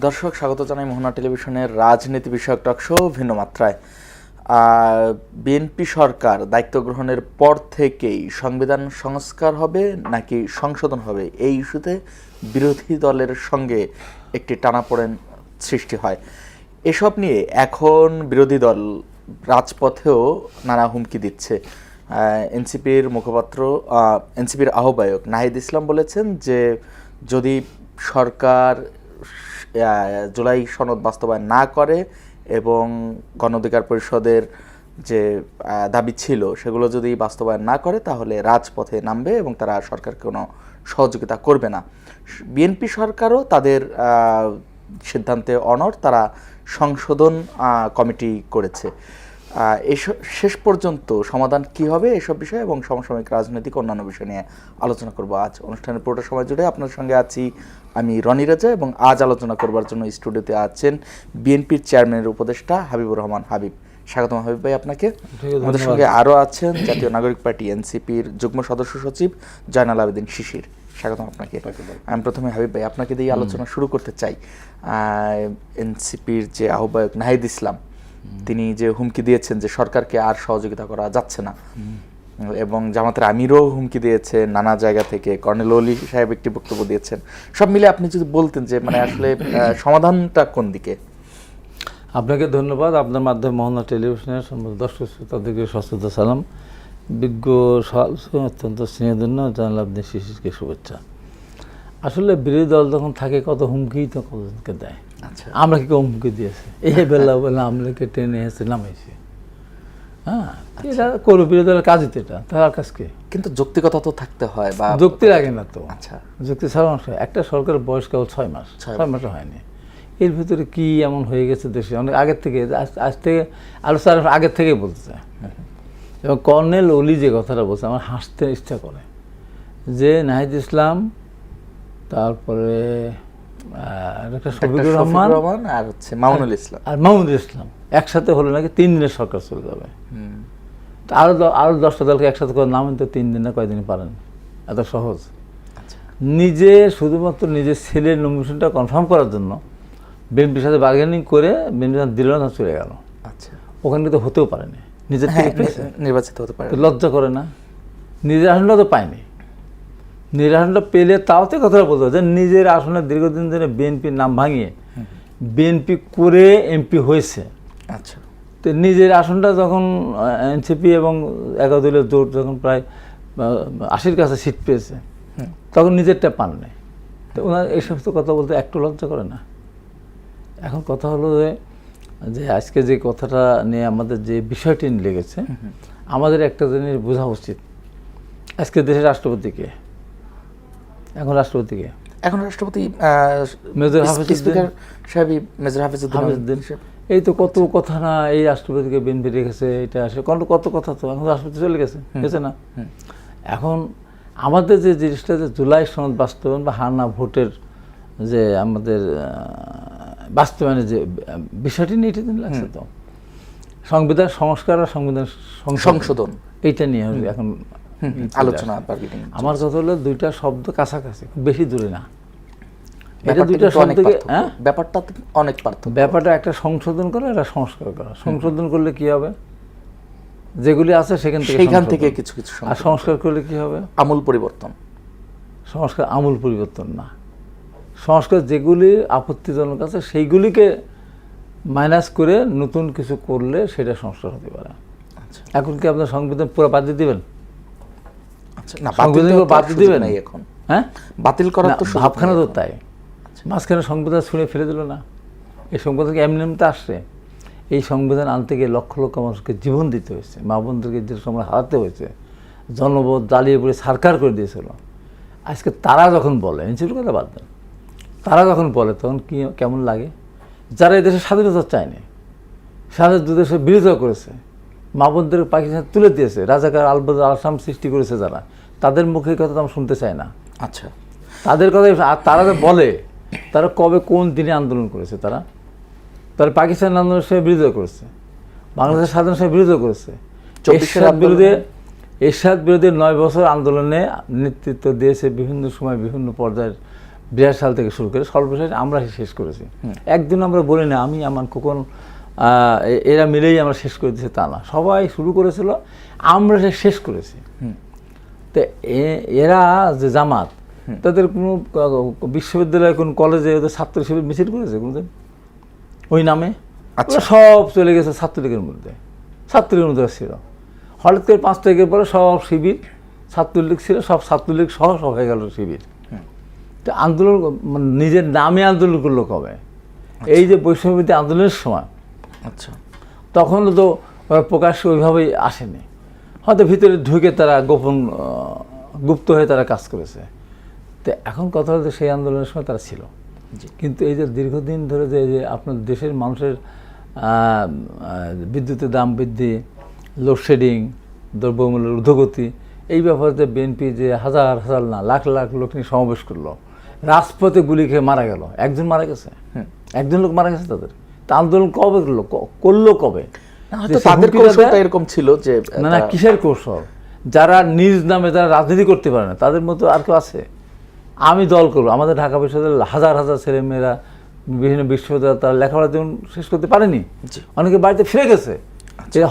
দর্শক, স্বাগত জানাই মোহনা টেলিভিশনের রাজনীতি বিষয়ক টকশো ভিন্ন মাত্রায়। বিএনপি সরকার দায়িত্ব গ্রহণের পর থেকেই সংবিধান সংস্কার হবে নাকি সংশোধন হবে, এই ইস্যুতে বিরোধী দলের সঙ্গে একটি টানাপোড়েন সৃষ্টি হয়। এসব নিয়ে এখন বিরোধী দল রাজপথেও নানা হুমকি দিচ্ছে। এনসিপির মুখপাত্র, এনসিপির আহ্বায়ক নাহিদ ইসলাম বলেছেন যে যদি সরকার জুলাই সনদ বাস্তবায়ন না করে এবং গণ অধিকার পরিষদের যে দাবি ছিল সেগুলো যদি বাস্তবায়ন না করে তাহলে রাজপথে নামবে এবং তারা সরকারকে কোনো সহযোগিতা করবে না। বিএনপি সরকারও তাদের সিদ্ধান্তে অনড়, তারা সংশোধন কমিটি করেছে। শেষ পর্যন্ত সমাধান কি হবে এসব বিষয় এবং সমসাময়িক রাজনৈতিক অন্যান্য বিষয় নিয়ে আলোচনা করব আজ অনুষ্ঠানের পুরোটা সময় জুড়ে। আপনার সঙ্গে আছি আমি রনি রাজা এবং আজ আলোচনা করবার জন্য স্টুডিওতে আছেন বিএনপির চেয়ারম্যানের উপদেষ্টা হাবিবুর রহমান হাবিব। স্বাগতম হাবিব ভাই আপনাকে। আমাদের সঙ্গে আরও আছেন জাতীয় নাগরিক পার্টি এনসিপির যুগ্ম সদস্য সচিব জয়নাল আবেদিন শিশির। স্বাগতম আপনাকে। আমি প্রথমে হাবিব ভাই আপনাকে দিয়ে আলোচনা শুরু করতে চাই। এনসিপির যে আহ্বায়ক নাহিদ ইসলাম, তিনি যে হুমকি দিয়েছেন যে সরকারকে আর সহযোগিতা করা যাচ্ছে না, এবং জামাতের আমিরও হুমকি দিয়েছে নানা জায়গা থেকে, কর্নেল অলি সাহেব একটি বক্তব্য দিয়েছেন। সব মিলে আপনি যদি বলতেন যে মানে আসলে সমাধানটা কোন দিকে? আপনাকে ধন্যবাদ। আপনার মাধ্যমে মোহনা টেলিভিশনের সমস্ত দর্শক শ্রোতাদেরকে সশ্রদ্ধ সালাম, বিজ্ঞ অত্যন্ত স্নেহধন্য জানাল আবেদিন শিশিরকে শুভেচ্ছা। আসলে বিরোধী দল যখন থাকে কত হুমকি তো কতজনকে দেয়। আচ্ছা, আমরা কি হুমকি দিয়েছে, এই বেলা বেলা আমলাকে টেনে এসে নামাইছে। হ্যাঁ, এটা করো, বিরোধী দলের কাজই তো এটা, তার কাজকে। কিন্তু যৌক্তিকতা তো থাকতে হয়, বা যুক্তি লাগে না তো। আচ্ছা, যুক্তি ছাড়া একটা সরকারের বয়স কেবল 6 মাস, 6 মাসও হয়নি। এর ভিতরে কি এমন হয়ে গেছে দেশে অনেক আগের থেকে, আজ থেকে আলোচনা আগের থেকেই বলতে চায়। এবং কর্নেল অলি যে কথাটা বলছে আমার হাসতে ইচ্ছা করে, যে নাহিদ ইসলাম, তারপরে শফিকুর রহমান আর হচ্ছে মামুনুল ইসলাম, আর মামুনুল ইসলাম একসাথে হলে নাকি 3 দিনের সরকার চলে যাবে। আরো 10টা দলকে একসাথে করে নামেন তো 3 দিন না কয়দিনই পারেন, এত সহজ। নিজে শুধুমাত্র নিজের ছেলের নমিনেশনটা কনফার্ম করার জন্য বিএনপির সাথে বার্গেনিং করে বিএনপি দিল না, চলে গেল। আচ্ছা, ওখানে কিন্তু হতেও পারেনি, নিজের থেকে নির্বাচিত হতে পারে, লজ্জা করে না? নিজের আসনটা তো পায়নি, নিজের আসনটা পেলে তাও তো কথা বলতে হবে যে নিজের আসনে দীর্ঘদিন ধরে বিএনপির নাম ভাঙিয়ে বিএনপি করে এমপি হয়েছে। আচ্ছা, তো নিজের আসনটা যখন এনসিপি এবং 11 দলীয় জোট যখন প্রায় 80-র কাছে সিট পেয়েছে, তখন নিজেরটা পান নাই। তো ওনার এই সমস্ত কথা বলতে একটু লজ্জা করে না? এখন কথা হলো যে আজকে যে কথাটা নিয়ে আমাদের যে বিষয়টি লেগেছে, আমাদের একটা জিনিস বোঝা উচিত, আজকে দেশের রাষ্ট্রপতিকে, এখন রাষ্ট্রপতিকে মেজর হাফিজউদ্দিন। এই তো কত কথা না, এই রাষ্ট্রপতিকে বিএনপি রেখেছে, এটা আসে কত কথা, তো এখন রাষ্ট্রপতি চলে গেছে, গেছে না? এখন আমাদের যে জিনিসটা, যে জুলাই সনদ বাস্তবায়ন বা হার না ভোটের যে আমাদের বাস্তবায়নের যে বিষয়টি নিয়ে এটা দিন লাগছে, তো সংবিধান সংস্কার আর সংবিধান সংশোধন এইটা নিয়ে এখন আলোচনা। আমার কথা হলো দুইটা শব্দ কাছাকাছি, বেশি দূরে না। এটা দুইটা শব্দকে ব্যাপারটা অনেক পার্থক্য। ব্যাপারটা একটা সংশোধন করা, একটা সংস্কার করা। সংশোধন করলে কি হবে, যেগুলি আছে সেখান থেকে কিছু কিছু, আর সংস্কার করলে কি হবে, আমূল পরিবর্তন। সংস্কার আমূল পরিবর্তন না, সংস্কার যেগুলি আপত্তিজনক আছে সেইগুলিকে মাইনাস করে নতুন কিছু করলে সেটা সংস্কার হতে পারে। এখন কি আপনার সংবিধান পুরো বাদ দিয়ে দিবেন? এখন হ্যাঁ, বাতিল করার তো ভাবখানা তো তাই। মাঝখানে সংবিধান ছুঁড়ে ফেলে দিল না। এই সংবিধানকে এমনিতে আসছে, এই সংবিধান আনতে গিয়ে লক্ষ লক্ষ মানুষকে জীবন দিতে হয়েছে, মা বোনদেরকে যে সময় হারাতে হয়েছে, জনবোধ জ্বালিয়ে পড়ে সারকার করে দিয়েছিল। আজকে তারা যখন বলে, এনসিপির কথা বাদ দেন, তারা যখন বলে তখন কি কেমন লাগে? যারা এই দেশের স্বাধীনতা চায়নি, স্বাধীনতা দেশের বিরোধিতা করেছে, মা বোনদের পাকিস্তান তুলে দিয়েছে, রাজাকার আলসাম সৃষ্টি করেছে, যারা, তাদের মুখের কথা তো আমরা শুনতে চাই না। আচ্ছা, তাদের কথা। আর তারা যে বলে, তারা কবে কোন দিনে আন্দোলন করেছে? তারা পাকিস্তান আন্দোলনের সঙ্গে বিরোধিতা করেছে, বাংলাদেশের স্বাধীনতার সঙ্গে বিরোধিতা করেছে, এরশাদ বিরোধী 9 বছর আন্দোলনে নেতৃত্ব দিয়েছে, বিভিন্ন সময় বিভিন্ন পর্যায়ের বিরাট সাল থেকে শুরু করে সর্বশেষ আমরা শেষ করেছি। একদিন আমরা বলি না আমি আমার কখন এরা মিলেই আমরা শেষ করে দিয়েছি তা না, সবাই শুরু করেছিল, আমরা শেষ করেছি। তো এরা যে জামাত, তাদের কোনো বিশ্ববিদ্যালয় কোন কলেজে ওদের ছাত্র শিবির মিছিল করেছে কোনোদিন ওই নামে? আচ্ছা, সব চলে গেছে ছাত্রলীগের মধ্যে, ছাত্রলীগের মধ্যে ছিল। হঠাৎ করে 5 তারিখের পরে সব শিবির, ছাত্রলীগ ছিল সব ছাত্রলীগ সহ সব হয়ে গেল শিবির। তো আন্দোলন মানে নিজের নামে আন্দোলন করলো কবে? এই যে বৈষম্যবিরোধী আন্দোলনের সময়, আচ্ছা, তখন তো প্রকাশ্যে ওইভাবেই আসেনি, হয়তো ভিতরে ঢুকে তারা গোপন গুপ্ত হয়ে তারা কাজ করেছে। তো এখন কথা হচ্ছে সেই আন্দোলনের সময় তারা ছিল, কিন্তু এই যে দীর্ঘদিন ধরে যে আপনার দেশের মানুষের বিদ্যুতের দাম বৃদ্ধি, লোডশেডিং, দ্রব্যমূল্যের ঊর্ধ্বগতি, এই ব্যাপারে যে বিএনপি যে হাজার হাজার না লাখ লাখ লোক নিয়ে সমাবেশ করলো, রাজপথে গুলি খেয়ে মারা গেল, একজন মারা গেছে, একজন লোক মারা গেছে তাদের। তা আন্দোলন কবে করলো কবে? তাদের কৌশলটা এরকম ছিল যে না কিসের কৌশল? যারা নিজ নামে যারা রাজনীতি করতে পারে না তাদের মতো আর কেউ আছে? আমি দল করবো, আমাদের ঢাকা বিশ্ববিদ্যালয়ের হাজার হাজার ছেলেমেয়েরা বিভিন্ন বিশ্ববিদ্যালয় তারা লেখাপড়া যেমন শেষ করতে পারেনি, অনেকে বাড়িতে ফিরে গেছে,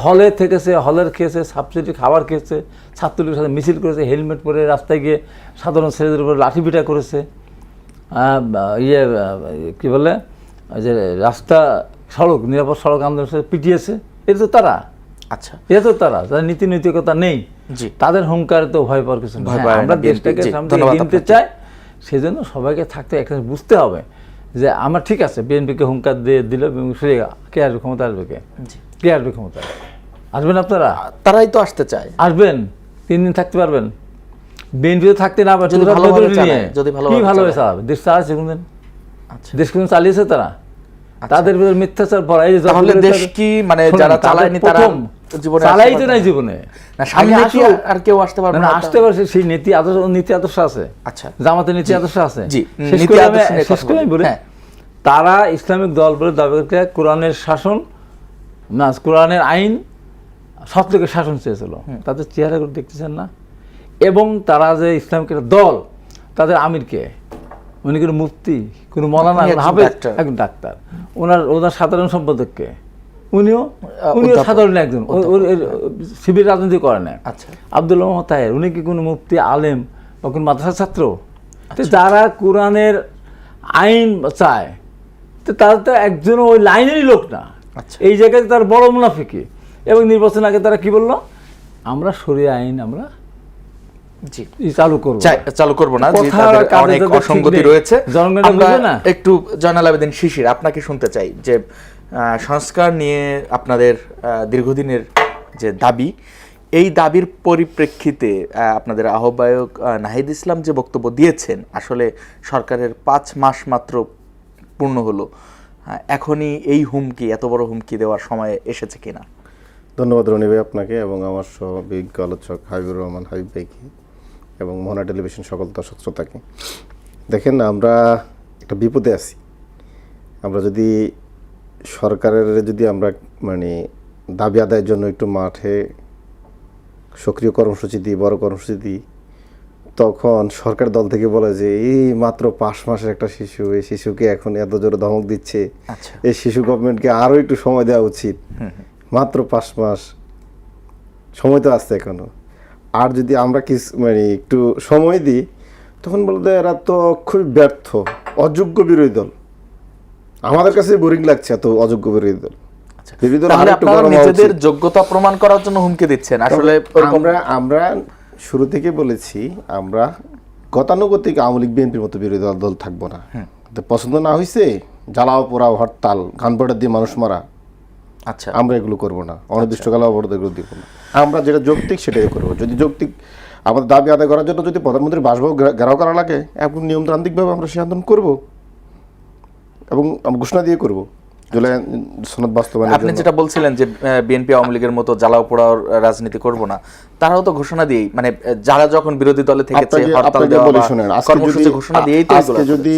হলে থেকেছে, হলের খেয়েছে, সাবসিডি খাবার খেয়েছে, ছাত্রলীগের সাথে মিছিল করেছে, হেলমেট পরে রাস্তায় গিয়ে সাধারণ ছেলেদের উপর লাঠিপিটা করেছে, কি বলে যে রাস্তা সড়ক নিরাপদ সড়ক আন্দোলনের সাথে পিটিয়েছে। এটা তো তারা, আচ্ছা, এটা তো তারা যারা নীতি নৈতিকতা নেই, তাদের হুঙ্কারে তো ভয় পাওয়ার কিছু নেই। আমরা দেশটাকে সামনে কিনতে চাই, সেজন্য সবাইকে থাকতে একটা বুঝতে হবে যে আমরা ঠিক আছে বিএনপিকে হুঙ্কার দিয়ে দিলে কে আসবে ক্ষমতা, আসবে কে আসবে ক্ষমতা? আসবেন আপনারা? তারাই তো আসতে চায়। আসবেন, 3 দিন থাকতে পারবেন? বিএনপি তো থাকতে না পারছে, কি ভালোভাবে চালাবে? দেশ চালাচ্ছে কোনদিন? দেশ কোনদিন চালিয়েছে তারা? তাদের ভিতরে মিথ্যাচার ভরা। এই তাহলে দেশ কি মানে যারা চালায়নি তারা জীবনে চালাই তো নাই, জীবনে আর কেউ আসতে পারবে না? আসতে পারছে, সেই নীতি আদর্শ আছে। আচ্ছা, জামাতের নীতি আদর্শ আছে। শেষ করে বলি, তারা ইসলামিক দল বলে দাবি করতে কোরআনের শাসন না, কোরআনের আইন, সৎলোকের শাসন চেয়েছিল। তাদের চেহারা করে দেখতেছেন না? এবং তারা যে ইসলামিক একটা দল, তাদের আমিরকে, উনি কোনো মুফতি, কোনো মৌলানা, হাফেজ, একজন ডাক্তার, ওনার সাধারণ সম্পাদককে, উনিও সাধারণ একজন, শিবির রাজনীতি করে না। আব্দুল মোহাম্মদ তাহের, উনি কি কোনো মুফতি, আলেম বা কোনো মাদ্রাসার ছাত্র? তো যারা কোরআনের আইন চায়, তো তারা তো একজনও ওই লাইনেরই লোক না। এই জায়গায় তার বড় মুনাফিকি। এবং নির্বাচন আগে তারা কি বললো? আমরা শরিয়া আইন আমরা চালু করবো না, অনেক অসঙ্গতি রয়েছে। একটু জয়নাল আবেদিন শিশির, আপনাকে শুনতে চাই যে সংস্কার নিয়ে আপনাদের দীর্ঘদিনের যে দাবি, এই দাবির পরিপ্রেক্ষিতে আপনাদের আহ্বায়ক নাহিদ ইসলাম যে বক্তব্য দিয়েছেন, আসলে সরকারের 5 মাস মাত্র পূর্ণ হলো, এখনই এই হুমকি, এত বড় হুমকি দেওয়ার সময় এসেছে কিনা? ধন্যবাদ রনি ভাই আপনাকে এবং আমার সহ বিজ্ঞ আলোচক হাবিবুর রহমান হাবিব ভাইকে এবং মোহনা টেলিভিশন সকল দর্শক শ্রোতাকে। দেখেন, আমরা একটা বিপদে আছি। আমরা যদি সরকারের আমরা মানে দাবি আদায়ের জন্য একটু মাঠে সক্রিয় কর্মসূচি দিই, বড় কর্মসূচি দিই, তখন সরকার দল থেকে বলে যে এই মাত্র 5 মাসের একটা শিশু, এই শিশুকে এখন এত জোরে ধমক দিচ্ছে, এই শিশু গভর্নমেন্টকে আরও একটু সময় দেওয়া উচিত। মাত্র 5 মাস সময় তো আসছে এখনো। আর যদি আমরা মানে একটু সময় দিই, তখন বলতে এরা তো খুব ব্যর্থ, অযোগ্য বিরোধী দল। আমাদের কাছে বোরিং লাগছে এত অযোগ্য বিরোধী দল। নিজেদের যোগ্যতা প্রমাণ করার জন্য হুমকি দিচ্ছেন। আসলে আমরা শুরু থেকে বলেছি, আমরা গতানুগতিক আওয়ামী লীগ বিএনপির মতো বিরোধী দল থাকবো না। পছন্দ না হয়েছে জ্বালাও পোড়াও, হরতাল, গানপাটা দিয়ে মানুষ মারা, আচ্ছা, আমরা এগুলো করবো না। অনির্দিষ্টকাল অবরোধ এগুলো দিব না। আমরা যেটা যৌক্তিক সেটাই করবো। যদি যৌক্তিক আমাদের দাবি আদায় করার জন্য যদি প্রধানমন্ত্রীর বাসভবন ঘেরাও করা লাগে, এবং নিয়মতান্ত্রিকভাবে আমরা সে আন্দোলন করবো এবং ঘোষণা দিয়ে করবো। আপনি যেটা বলছিলেন যে বিএনপি আওয়ামী লীগের মতো জ্বালাও পোড়াও রাজনীতি করব না, তারাও তো ঘোষণা দিয়েই, মানে যারা যখন বিরোধী দলে থেকেছে হরতাল দেওয়া বা কর্মসূচি ঘোষণা দিয়েই তো আজকে যদি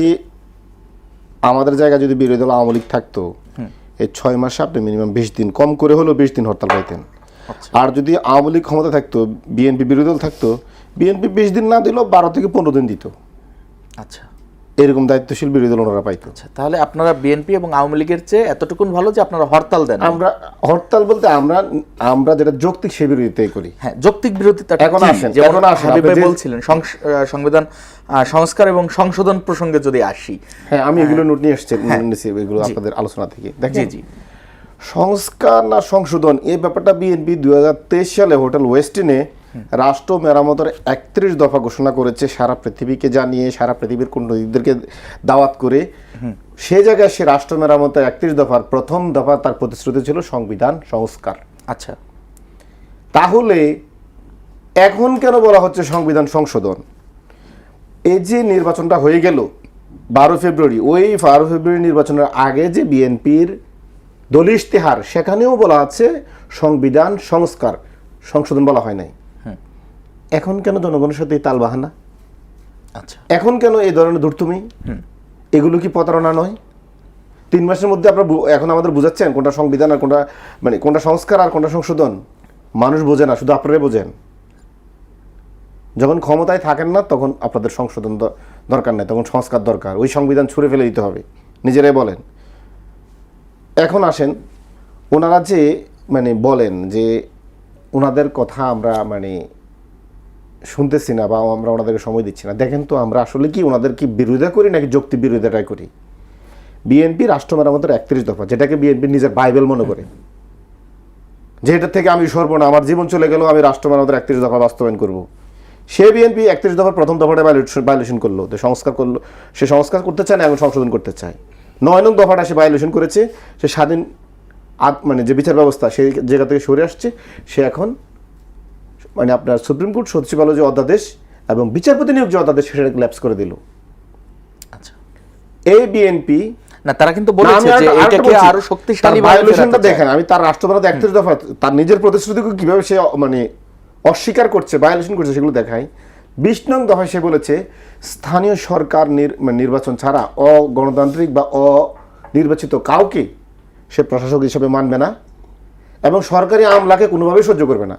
আমাদের জায়গায় যদি বিরোধী দল আওয়ামী লীগ থাকতো, এই 6 মাসে আপনি মিনিমাম 20 দিন, কম করে হলেও 20 দিন হরতাল পাইতেন। আর যদি আওয়ামী লীগ ক্ষমতা থাকতো, বিএনপি বিরোধী দল থাকতো, বিএনপি 20 দিন না দিলেও 12 থেকে 15 দিন দিত। আচ্ছা, এরকম দায়িত্বশীল বিরোধী দল ওনারা পাইতো। আচ্ছা, তাহলে আপনারা বিএনপি এবং আওয়ামী লীগের চেয়ে এতটুকুন ভালো যে আপনারা হরতাল দেন। আমরা হরতাল বলতে আমরা যেটা যৌক্তিক সে বিরোধিতাই করি। হ্যাঁ, যৌক্তিক বিরোধিতা এখন আসেন, যেমন এখন আসেন, হাবিব ভাই আপনি যে- বলছিলেন সংবিধান সংস্কার এবং সংশোধন প্রসঙ্গে যদি আসি। হ্যাঁ, আমি এগুলো নোট নিয়ে এসেছি, এগুলো আপনাদের আলোচনা থেকে জি দেখেন। জি, সংস্কার না সংশোধন, এই ব্যাপারটা বিএনপি 2023 সালে হোটেল ওয়েস্টিনে রাষ্ট্র মেরামতের 31 দফা ঘোষণা করেছে, সারা পৃথিবীকে জানিয়ে, সারা পৃথিবীর কূটনীতিকদেরকে দাওয়াত করে। সে জায়গায় সে রাষ্ট্র মেরামতের 31 দফার প্রথম দফা তার প্রতিশ্রুতি ছিল সংবিধান সংস্কার। আচ্ছা, তাহলে এখন কেন বলা হচ্ছে সংবিধান সংশোধন? এই যে নির্বাচনটা হয়ে গেল 12 ফেব্রুয়ারি, ওই 12 ফেব্রুয়ারি নির্বাচনের আগে যে বিএনপির দলীয় ইশতেহার, সেখানেও বলা আছে সংবিধান সংস্কার, সংশোধন বলা হয় নাই। এখন কেন জনগণের সাথে এই তালবাহানা? আচ্ছা, এখন কেন এই ধরনের দুর্তুমি? এগুলো কি প্রতারণা নয়? 3 মাসের মধ্যে আপনারা এখন আমাদের বুঝাচ্ছেন কোনটা সংবিধান আর কোনটা, মানে কোনটা সংস্কার আর কোনটা সংশোধন? মানুষ বোঝে না, শুধু আপনারাই বোঝেন। যখন ক্ষমতায় থাকেন না তখন আপনাদের সংশোধন দরকার নেই, তখন সংস্কার দরকার। ওই সংবিধান ছুঁড়ে ফেলে দিতে হবে, নিজেরাই বলেন। এখন আসেন, ওনারা যে মানে বলেন যে ওনাদের কথা আমরা মানে শুনতেছি না বা আমরা ওনাদেরকে সময় দিচ্ছি না। দেখেন তো, আমরা আসলে কি ওনাদের কি বিরোধিতা করি নাকি যুক্তি বিরোধিতাটাই করি? বিএনপি রাষ্ট্র মেরামতের 31 দফা, যেটাকে বিএনপি নিজের বাইবেল মনে করে, যেটা থেকে আমি সরবো না, আমার জীবন চলে গেল, আমি রাষ্ট্র মেরামতের 31 দফা বাস্তবায়ন করব। সে বিএনপি 31 দফার প্রথম দফাটা ভায়োলেশন করলো, তো সংস্কার করলো। সে সংস্কার করতে চায় না, এখন সংশোধন করতে চায়। 9 নং দফাটা সে ভায়োলেশন করেছে। সে স্বাধীন মানে যে বিচার ব্যবস্থা, সেই জায়গা থেকে সরে আসছে। সে এখন মানে আপনার সুপ্রিম কোর্ট সচিবালয় যে অধ্যাদেশ এবং বিচারপতি নিয়োগ যে অধ্যাদেশ, সেটাকে ল্যাপস করে দিল। আচ্ছা, এই বিএনপি না, তারা কিন্তু বলেছে যে এটাকে আরো শক্তিশালী ভায়োলেশনটা দেখেন। আমি তার রাষ্ট্রপতি 31 দফা তার নিজের প্রতিশ্রুতিকে কিভাবে সে মানে অস্বীকার করছে, ভায়োলেশন করছে, সেগুলো দেখায়। 20 নং দফায় সে বলেছে স্থানীয় সরকার নির্বাচন ছাড়া অগণতান্ত্রিক বা অনির্বাচিত কাউকে সে প্রশাসক হিসেবে মানবে না এবং সরকারি আমলাকে কোনোভাবেই সহ্য করবে না।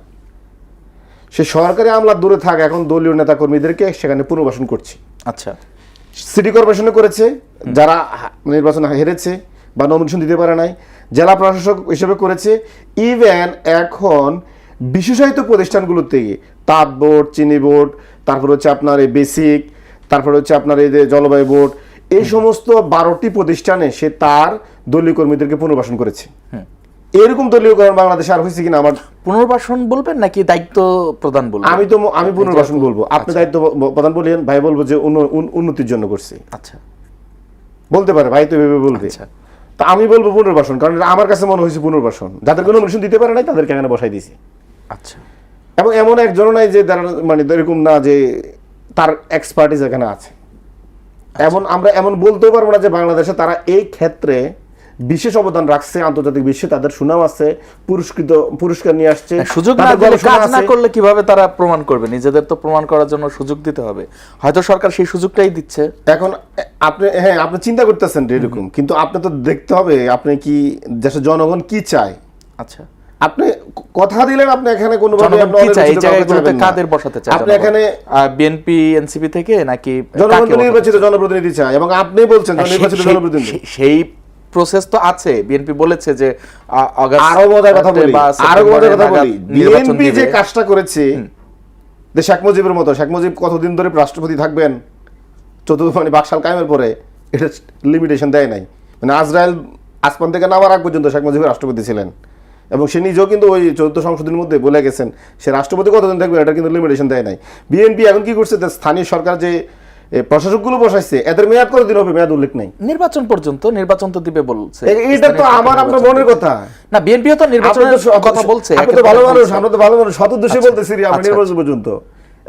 সে সরকারি আমলা দূরে থাক, এখন দলীয় নেতা কর্মীদেরকে সেখানে পুনর্বাসন করছে। আচ্ছা, সিটি কর্পোরেশনে করেছে, যারা নির্বাচন হেরেছে বা নমিনেশন দিতে পারে নাই, জেলা প্রশাসক হিসেবে করেছে। ইভেন এখন বিশেষায়িত প্রতিষ্ঠানগুলোতে তাঁত বোর্ড, চিনি বোর্ড, তারপর হচ্ছে আপনার এই বেসিক, তারপর হচ্ছে আপনার এই যে জলবায়ু বোর্ড, এই সমস্ত 12টি প্রতিষ্ঠানে সে তার দলীয় কর্মীদেরকে পুনর্বাসন করেছে। এরকম দলীয়করণ বাংলাদেশে আর হয়েছে কিনা? আমার পুনর্বাসন বলবেন নাকি দায়িত্ব প্রদান বলবেন? আমি পুনর্বাসন বলবো। আপনি দায়িত্ব প্রদান বলেন, ভাই বলবো যে উন্নতির জন্য করছি। আচ্ছা, বলতে পারে, ভাই তো ভেবে বলবে। তা আমি বলবো পুনর্বাসন, কারণ আমার কাছে মনে হয়েছে পুনর্বাসন। যাদের কোনো নমিনেশন দিতে পারে নাই তাদেরকে এখানে বসাই দিয়েছি। আচ্ছা, এবং এমন একজন নাই যে মানে এরকম না যে তার এক্সপার্টিস এখানে আছে। আমরা এমন বলতেও পারবো না যে বাংলাদেশে তারা এই ক্ষেত্রে বিশেষ অবদান রাখছে, আন্তর্জাতিক বিশ্বে তাদের সুনাম আছে, পুরস্কার নিয়ে আসছে। সুযোগ না দিলে, কাজ না করলে কিভাবে তারা প্রমাণ করবে? নিজেদের তো প্রমাণ করার জন্য সুযোগ দিতে হবে। হয়তো সরকার সেই সুযোগটাই দিচ্ছে। এখন আপনি চিন্তা করতেছেন এরকম, কিন্তু আপনি তো দেখতে হবে আপনি কি দেশের জনগণ কি চায়। আচ্ছা, আপনি কথা দিলেন, আপনি এখানে কোনো কাদের বসাতে চান? আপনি এখানে বিএনপি এনসিপি থেকে নাকি জনগণ নির্বাচিত জনপ্রতিনিধি চায়, এবং আপনি বলছেন নির্বাচিত জনপ্রতিনিধি। সেই প্রসেস তো আছে। বিএনপি বলেছে যে আরো মজার কথা বলি, বিএনপি যে কাজটা করেছে যে শেখ মুজিবের মতো, শেখ মুজিব কতদিন ধরে রাষ্ট্রপতি থাকবেন, মানে বাকশাল কায়েমের পরে, এটা লিমিটেশন দেয় নাই। মানে আজরাইল আসমান থেকে নামার আগ পর্যন্ত শেখ মুজিব রাষ্ট্রপতি ছিলেন, এবং সে নিজেও কিন্তু ওই 14 সংশোধনের মধ্যে বলে গেছেন সে রাষ্ট্রপতি কতদিন থাকবে, এটা কিন্তু লিমিটেশন দেয় নাই। বিএনপি এখন কি করছে, স্থানীয় সরকার যে প্রশাসকগুলো বসাইছে এদের মেয়াদ কতদিন হবে, মেয়াদ উল্লেখ নাই। নির্বাচন পর্যন্ত, নির্বাচন তো দিবে বলছে। এটা তো আমার আপনার মনের কথা না, বিএনপিও তো নির্বাচনের কথা বলছে। আপনি তো ভালো মানুষ, আমরা তো ভালো মানুষ, শত উদ্দেশ্যে বলতেছি আমরা নির্বাচন পর্যন্ত।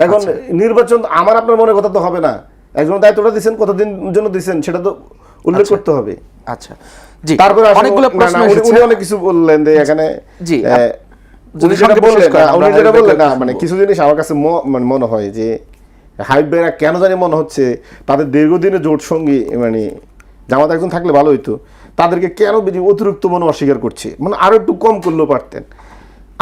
এখন নির্বাচন আমার আপনার মনের কথা তো হবে না। একজন দায়িত্বটা দিচ্ছেন, কতদিন জন্য দিচ্ছেন সেটা তো উল্লেখ করতে হবে। আচ্ছা, জি, তারপরে অনেকগুলো প্রশ্ন উনি অনেক কিছু বললেন যে এখানে, জি, উনি যেটা বললেন না, মানে কিছু জিনিস আমার কাছে মনে হয় যে হাবিব ভাইরা কেন জানি মনে হচ্ছে তাদের দীর্ঘদিনের জোট সঙ্গী মানে জামাত একজন থাকলে ভালো হইতো, তাদেরকে কেন অতিরিক্ত মনে অস্বীকার করছে, মানে আরো একটু কম করলেও পারতেন।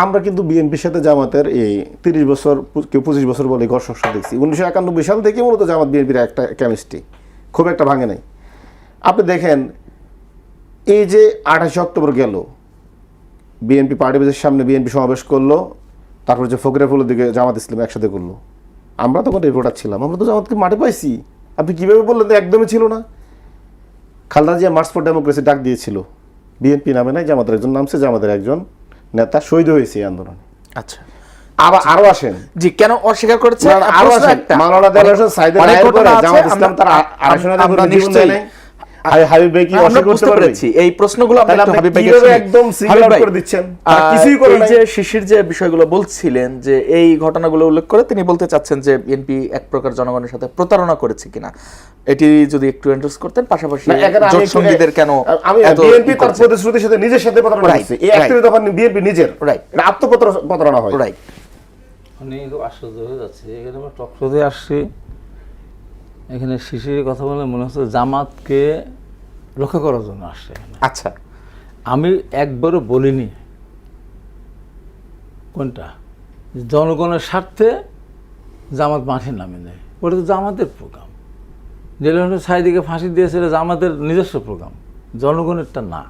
আমরা কিন্তু বিএনপির সাথে জামাতের এই 30 বছর, কেউ 25 বছর বলে ঘর সংসার দেখছি। 1991 সাল থেকে মূলত জামাত বিএনপির একটা কেমিস্ট্রি, খুব একটা ভাঙে নাই। আপনি দেখেন এই যে 28 অক্টোবর গেল, বিএনপি পার্টি অফিসের সামনে বিএনপি সমাবেশ করলো, তারপর যে ফকিরা ফুলের দিকে জামাত ইসলাম একসাথে করলো। আমরা তখন রিপোর্টার ছিলাম, আমরা তো জামাতকে মাঠে পাইছি। আপনি কীভাবে বললেন? তো একদমই ছিল না। Khaleda Zia March for democracy ডাক দিয়েছিল, বিএনপি নামে নাই, জামাতের একজন নামছে, জামাতের একজন নেতা শহীদ হয়েছে এই আন্দোলনে। আচ্ছা, আবার আরো আসেন, জি, কেন অস্বীকার করেছে? না, আরো প্রশ্ন আসেন, একটা। মাওলানা দেলোয়ার হোসেন সাইদের অনেক রায়ের পরে ঘটনা আছে, জামাত ইসলাম তার আমরা- 250 নেতা আমরা করে জীবন দেয় নাই। হাবিব ভাই কি আমরা অস্বীকার করতে বুঝতে পারবে? পেরেছি এই প্রশ্নগুলো আমরা তাহলে একটু আপনি হাবিব ভাইকে কিভাবে শুনি। একদম single হাবিব out ভাই, করে দিচ্ছেন? তারা কিছুই করে এই নাই। যে শিশির যে বিষয়গুলো বলছিলেন, যে এই ঘটনাগুলো উল্লেখ করে তিনি বলতে চাচ্ছেন যে বিএনপি এক প্রকার জনগণের সাথে প্রতারণা করেছে কিনা, এটি যদি একটু এন্ডোর্স করতেন। পাশাপাশি না, এখানে আমি জোট একটু- সঙ্গীদের কেন আমি এত বিএনপি ই তার করছে? প্রতিশ্রুতির সাথে নিজের সাথে প্রতারণা Right, করছে। এই right. অ্যাক্টরে তখন বিএনপি নিজের Right. এটা আত্মপ্রতারণা হয়। রাইট। মানে খুব আশ্চর্য হয়ে যাচ্ছে, এখানে আমরা টকশোতে আসছি, এখানে শিশির কথা বলে মনে হচ্ছে জামাতকে রক্ষা করার জন্য আসছে এখানে। আচ্ছা, আমি একবারও বলিনি কোনটা জনগণের স্বার্থে জামাত মাঠে নামে নেয়, ওটা তো জামাতের প্রোগ্রাম। জেলার সাইদিকে ফাঁসি দিয়েছিল জামাতের নিজস্ব প্রোগ্রাম, জনগণেরটা না।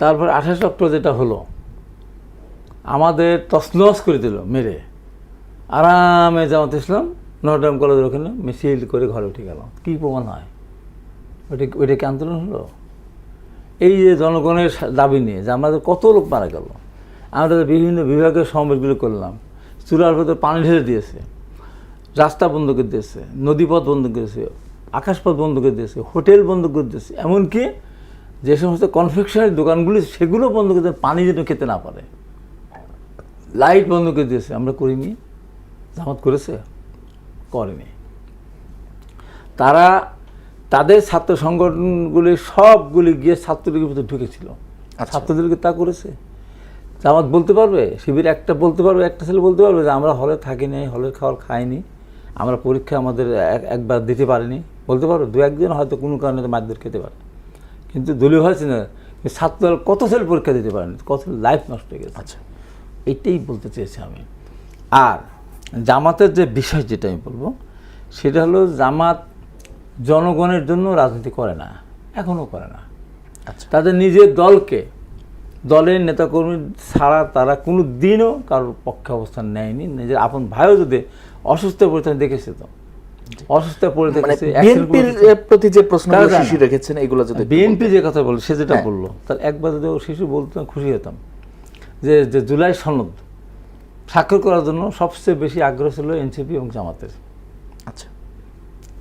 তারপর 28 অক্টোবর যেটা হলো, আমাদের তছনছ করে দিল মেরে, আরামে জামাত ইসলাম নটরডেম কলেজের ওখানে মিছিল করে ঘরে উঠে গেল। কী প্রমাণ হয়? ওইটা কি আন্দোলন হলো? এই যে জনগণের দাবি নিয়ে যে আমাদের কত লোক মারা গেল, আমরা বিভিন্ন বিভাগের সমাবেশগুলো করলাম, চূড়ার ভেতর পানি ঢেলে দিয়েছে, রাস্তা বন্ধ করে দিয়েছে, নদীপথ বন্ধ করে দিয়েছে, আকাশপথ বন্ধ করে দিয়েছে, হোটেল বন্ধ করে দিয়েছে, এমনকি যে সমস্ত কনফেকশনারি দোকানগুলি সেগুলো বন্ধ করে দিয়েছে, পানি যেন খেতে না পারে, লাইট বন্ধ করে দিয়েছে। আমরা করিনি? জামাত করেছে? করেনি। তারা তাদের ছাত্র সংগঠনগুলি সবগুলি গিয়ে ছাত্রলীগের ভিতরে ঢুকেছিল, ছাত্রদেরকে তা করেছে। জামাত বলতে পারবে, শিবির একটা বলতে পারবে, একটা ছেলে বলতে পারবে যে আমরা হলে থাকি নাই, হলের খাবার খাইনি, আমরা পরীক্ষা আমাদের একবার দিতে পারিনি, বলতে পারবে? দু একজন হয়তো কোনো কারণে মারধর খেতে পারে, কিন্তু দলীয় হয়েছে না। ছাত্রদল কত ছেলে পরীক্ষা দিতে পারেনি, কত ছেলে লাইফ নষ্ট হয়ে গেছে। আচ্ছা, এইটাই বলতে চেয়েছি আমি। আর জামাতের যে বিষয় যেটা আমি বলবো সেটা হলো, জামাত জনগণের জন্য রাজনীতি করে না, এখনও করে না। আচ্ছা, তাদের নিজের দলকে, দলের নেতাকর্মী ছাড়া তারা কোনো দিনও কারোর পক্ষে অবস্থান নেয়নি। নিজের আপন ভাইও যদি অসুস্থ পড়ে দেখেছে, তো অসুস্থ পড়ে মানে দেখেছে। বিএনপির প্রতি যে প্রশ্নগুলো শিশির রেখেছেন এগুলো যদি বিএনপি যে কথা বলল, সে যেটা হ্যাঁ। বললো, তার একবার যদি ও শিশু বলতো খুশি হতাম। যে যে জুলাই সনদ স্বাক্ষর করার জন্য সবচেয়ে বেশি আগ্রহ ছিল এনসিপি এবং জামাতের। আচ্ছা,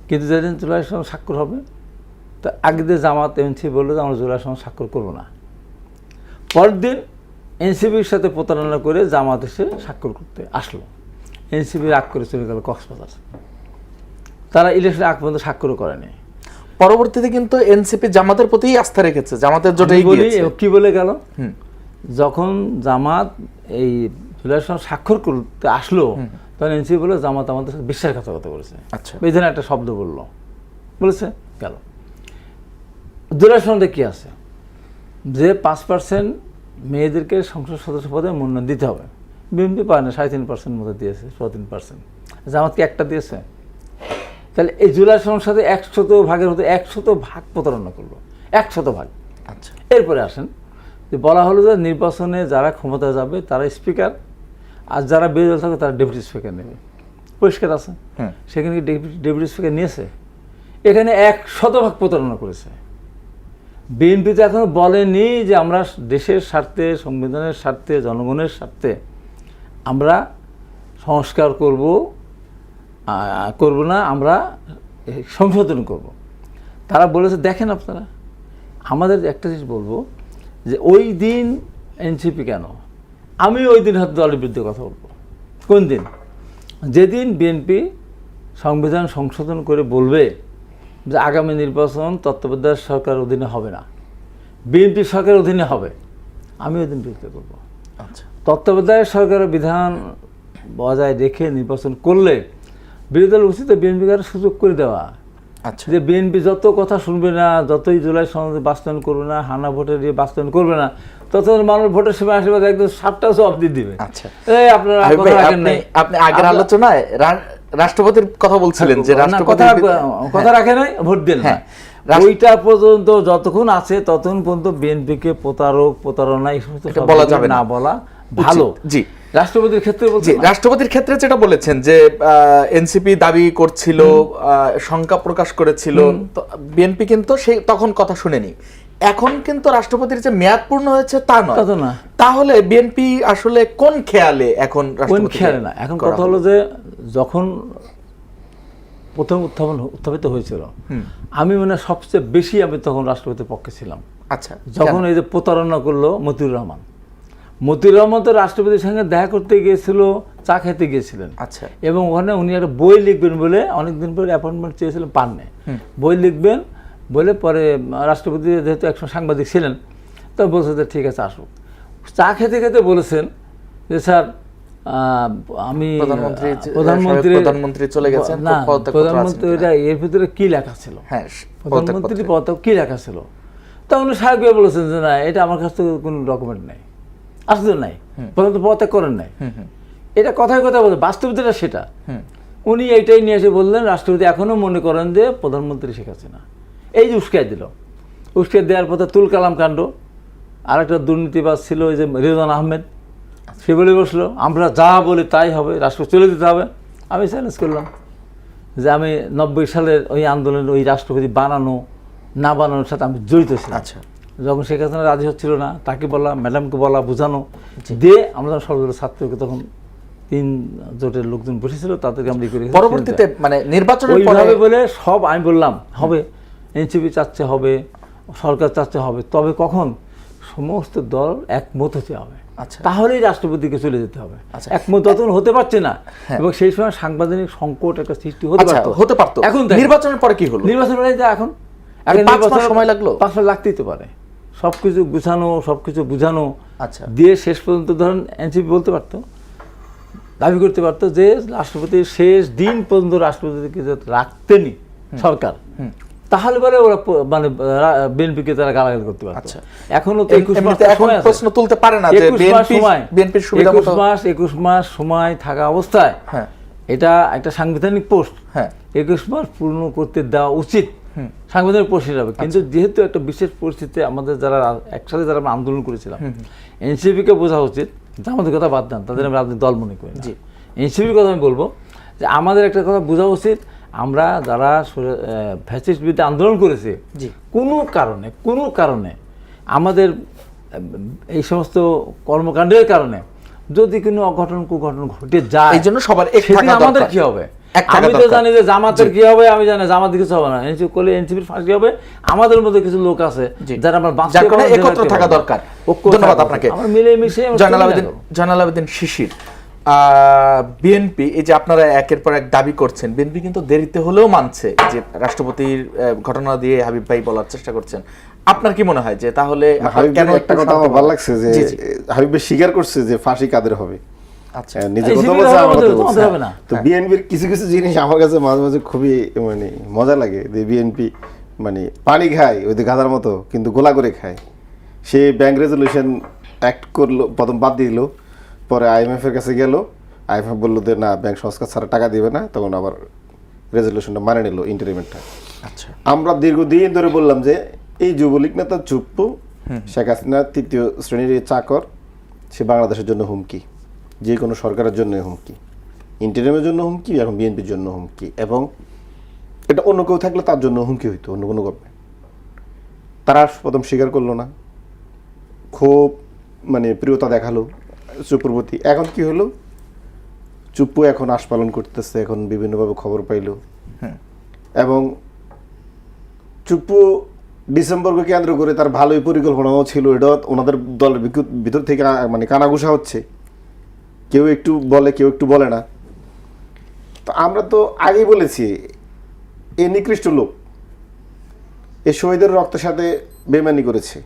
কিন্তু যেদিন জুলাই সনদ স্বাক্ষর হবে, তা আগে দিয়ে জামাত এনসিপি বললো যে আমরা জুলাই সনদ স্বাক্ষর করবো না। পরের দিন এনসিপির সাথে প্রতারণা করে জামাত এসে স্বাক্ষর করতে আসলো। এনসিপি রাগ করে চলে গেল কক্সবাজার। তারা ইলেকশনে আগ পর্যন্ত স্বাক্ষরও করেনি। পরবর্তীতে কিন্তু এনসিপি জামাতের প্রতি আস্থা রেখেছে, জামাতের জোটে আমি বলি, গিয়েছে। কি বলে গেল, হুম, যখন জামাত এই জুলাই সনদ স্বাক্ষর করতে আসলো, তখন এনসিপি বলে জামাত আমাদের সাথে বিশ্বাসঘাতকতা করেছে। আচ্ছা, এই ধরনের একটা শব্দ বললো, বলেছে গেল। জুলাই সনদে কি আছে যে 5% মেয়েদেরকে সংসদ সদস্য পদে মনোনয়ন দিতে হবে। বিএনপি পায় না, 3.5% মতো দিয়েছে, 3.5%। জামাতকে একটা দিয়েছে। তাহলে এই জুলাই সনদের সাথে 100 ভাগের মতো 100 ভাগ প্রতারণা করলো, 100 ভাগ। আচ্ছা, এরপরে আসেন যে বলা হলো যে নির্বাচনে যারা ক্ষমতা যাবে তারা স্পিকার, আর যারা বিরোধী দল থাকবে তারা ডেপুটি স্পিকার নেবে। পরিষ্কার আছে। সেখানে কি ডেপুটি স্পিকার নিয়েছে? এখানে 100 ভাগ প্রতারণা করেছে। বিএনপি তো এখন বলেনি যে আমরা দেশের স্বার্থে, সংবিধানের স্বার্থে, জনগণের স্বার্থে আমরা সংস্কার করব না, আমরা সংশোধন করব। তারা বলেছে, দেখেন আপনারা, আমাদের একটা জিনিস বলবো যে ওই দিন এনসিপি কেন, আমি ওই দিন হয়তো দলের বিরুদ্ধে কথা বলবো। কোন দিন? যেদিন বিএনপি সংবিধান সংশোধন করে বলবে যে আগামী নির্বাচন তত্ত্বাবধায়ক সরকারের অধীনে হবে না, বিএনপি সরকারের অধীনে হবে, আমি ওই দিন বিরুদ্ধে করবো। আচ্ছা, তত্ত্বাবধায়ক সরকারের বিধান বজায় রেখে নির্বাচন করলে বিরোধী দল উচিত বিএনপিকে আরও সুযোগ করে দেওয়া। আচ্ছা, যে বিএনপি যত কথা শুনবে না, যতই জুলাই সনদে বাস্তবায়ন করবে না, হানা ভোটে দিয়ে বাস্তবায়ন করবে না, তত মানুষ ভোটের সময় আসবে একদম 7টা জবাব দিয়ে দিবে। আচ্ছা। এই আপনারা হাবিব কথা ভাই, রাখেন নাই। আপনি আগের আলোচনায় রাষ্ট্রপতির কথা বলছিলেন যে না, কথা রাষ্ট্রপতি রাখে নাই, ভোট দেন না। হ্যাঁ, ওইটা পর্যন্ত যতক্ষণ আছে ততক্ষণ পর্যন্ত বিএনপিকে প্রতারক প্রতারণা এই সমস্ত এটা বলা যাবে না বলা ভালো। জি, রাষ্ট্রপতির ক্ষেত্রে বলছি জি, রাষ্ট্রপতির ক্ষেত্রে যেটা বলেছেন যে এনসিপি দাবি করছিল, শঙ্কা প্রকাশ করেছিল, বিএনপি কিন্তু সেই তখন কথা শুনেনি। এখন কিন্তু রাষ্ট্রপতির যে মেয়াদ পূর্ণ হয়েছে তা নয়, তা তো না। তাহলে বিএনপি আসলে কোন খেয়ালে এখন কোন রাষ্ট্রপতিকে খেয়ালে না, এখন করা কথা হলো যে যখন প্রথম উত্থাপিত হয়েছিল, আমি মানে সবচেয়ে বেশি আমি তখন রাষ্ট্রপতির পক্ষে ছিলাম। আচ্ছা, যখন এই যে প্রতারণা করলো মতিউর রহমান তো রাষ্ট্রপতির সঙ্গে দেখা করতে গিয়েছিল, চা খেতে গিয়েছিলেন। আচ্ছা, এবং ওখানে উনি একটা বই লিখবেন বলে অনেকদিন পরে অ্যাপয়েন্টমেন্ট চেয়েছিলেন, পাননি। বই লিখবেন বলে পরে রাষ্ট্রপতি যেহেতু একজন সাংবাদিক ছিলেন, তো বলছে যে ঠিক আছে আসুক। চা খেতে খেতে বলেছেন যে স্যার আমি প্রধানমন্ত্রী চলে গেছেন, না, প্রধানমন্ত্রী এর ভিতরে কি লেখা ছিল, প্রধানমন্ত্রী পদ কি লেখা ছিল, তা উনি স্বাভাবিক বলেছেন যে না, এটা আমার কাছ থেকে কোনো ডকুমেন্ট নেই, আসলে নাই, প্রধানমন্ত্রী পদত্যাগ করেন নাই। এটা কথায় কথা বলছে, বাস্তবিকতা সেটা। উনি এইটাই নিয়ে এসে বললেন রাষ্ট্রপতি এখনো মনে করেন যে প্রধানমন্ত্রী শেখ হাসিনা। এই যে উস্কাই দিল, উস্কাই দেওয়ার পথে তুল কালাম কাণ্ড। আর একটা দুর্নীতিবাজ ছিল ওই যে রেজান আহমেদ, সে বলে বসলো আমরা যা বলি তাই হবে, রাষ্ট্র চলে দিতে হবে। আমি চ্যালেঞ্জ করলাম যে আমি 90 সালের ওই আন্দোলনের ওই রাষ্ট্রপতি বানানো না বানানোর সাথে আমি জড়িত ছিলাম। আচ্ছা, যখন শেখ হাসিনা রাজি হচ্ছিল না, তাকে বলা, ম্যাডামকে বলা, বোঝানো দিয়ে আমরা সর্বদলীয় ছাত্রকে তখন 3 জোটের লোকজন বসেছিল, তাদেরকে আমরা করে পরবর্তীতে মানে নির্বাচনের পরে বলে সব আমি বললাম হবে, এনসিপি চাচ্ছে হবে, সরকার চাচ্ছে হবে, তবে কখন সমস্ত দল একমত হতে হবে। আচ্ছা, তাহলেই রাষ্ট্রপতিকে চলে যেতে হবে। আচ্ছা, একমত তখন হতে পারছে না, এবং সেই সময় সাংবিধানিক সংকট একটা সৃষ্টি হতে পারতো। এখন নির্বাচনের পরে কি হলো? নির্বাচন এখন 5 মাস সময় লাগলো, 5 মাস লাগতেই পারে, সবকিছু গুছানো, সবকিছু বুঝানো। আচ্ছা, দিয়ে শেষ পর্যন্ত ধরেন এনসিপি বলতে পারতো, দাবি করতে পারতো যে রাষ্ট্রপতির শেষ দিন পর্যন্ত রাষ্ট্রপতিকে রাখতেনি সরকার, তাহলে পরে ওরা মানে বিএনপিকে তারা গালাগাল করতে পারত। আচ্ছা, এখনো তো 21 মাস প্রশ্ন তুলতে পারে না যে বিএনপির সুবিধা মতো 21 মাস সময় থাকা অবস্থায় এটা একটা সাংবিধানিক পোস্ট, 21 মাস পূর্ণ করতে দেওয়া উচিত, সাংবিধানিক পোস্ট হিসাবে। কিন্তু যেহেতু একটা বিশেষ পরিস্থিতিতে আমাদের যারা একসাথে যারা আমরা আন্দোলন করেছিলাম, এনসিপিকে বোঝা উচিত, আমাদের কথা বাদ দেন, তাদের আমরা রাজনৈতিক দল মনে করি না। এনসিপির কথা আমি বলবো যে আমাদের একটা কথা বোঝা উচিত, আমরা যারা ফ্যাসিস্ট বিরুদ্ধে আন্দোলন করেছি, কোনো কারণে আমাদের এই সমস্ত কর্মকাণ্ডের কারণে যদি কোনো অঘটন কুঘটন ঘটে যায়, এই জন্য সবার আমাদের কি হবে? আমি তো জানি যে জামাতের কি হবে, আমি জানি জামাতের কিছু হবে না, এনসিপি করলে এনসিপির ফাঁসি হবে। আমাদের মধ্যে কিছু লোক আছে যারা আমার একত্র থাকা দরকার। ধন্যবাদ আপনাকে। আমরা মিলেমিশে জয়নাল আবেদিন শিশির, বিএনপি এই যে আপনারা একের পর এক দাবি করছেন, বিএনপি কিন্তু দেরিতে হলেও মানছে যে রাষ্ট্রপতির ঘটনা দিয়ে হাবিব ভাই বলার চেষ্টা করছেন। আপনার কি মনে হয় যে তাহলে কেন একটা কথা আমার ভালো লাগছে যে হাবিব ভাই স্বীকার করছে যে ফাঁসি কাদের হবে। আচ্ছা, নিজে কথা বলছে, আমার কথা বলছে না। তো বিএনপির কিছু কিছু জিনিস আমার কাছে মাঝে মাঝে খুবই মানে মজা লাগে যে বিএনপি মানে পানি খায় ওই যে গাধার মতো, কিন্তু গোলা করে খায়। সে ব্যাংক রেজলিউশন অ্যাক্ট করলো, প্রথম বাদ দিয়ে দিল, পরে IMF এর কাছে গেল, IMF বললো যে না, ব্যাংক সংস্কার ছাড়া টাকা দিবে না, তখন আবার রেজলিউশনটা মানে নিল, ইন্টারিমেন্টটা। আচ্ছা, আমরা দীর্ঘদিন ধরে বললাম যে এই যুবলীগ নেতা চুপ্পু, শেখ হাসিনা 3য় শ্রেণীর চাকর, সে বাংলাদেশের জন্য হুমকি, যে কোনো সরকারের জন্য হুমকি, ইন্টারিমের জন্য হুমকি, এখন বিএনপির জন্য হুমকি, এবং এটা অন্য কেউ থাকলে তার জন্য হুমকি হইতো, অন্য কোনো গভর্নমেন্ট। তারা প্রথম স্বীকার করলো না, খুব মানে প্রিয়তা দেখালো চুপ্পুর প্রতি। এখন কি হলো, চুপ্পু এখন আস্পালন করতেছে, এখন বিভিন্নভাবে খবর পাইল, এবং চুপ্পু ডিসেম্বরকে কেন্দ্র করে তার ভালোই পরিকল্পনাও ছিল। এটা ওনাদের দলের ভিতর থেকে মানে কানাঘুষা হচ্ছে, কেউ একটু বলে, কেউ একটু বলে না। তো আমরা তো আগেই বলেছি এ নিকৃষ্ট লোক, এ শহীদের রক্তের সাথে বেমানি করেছে।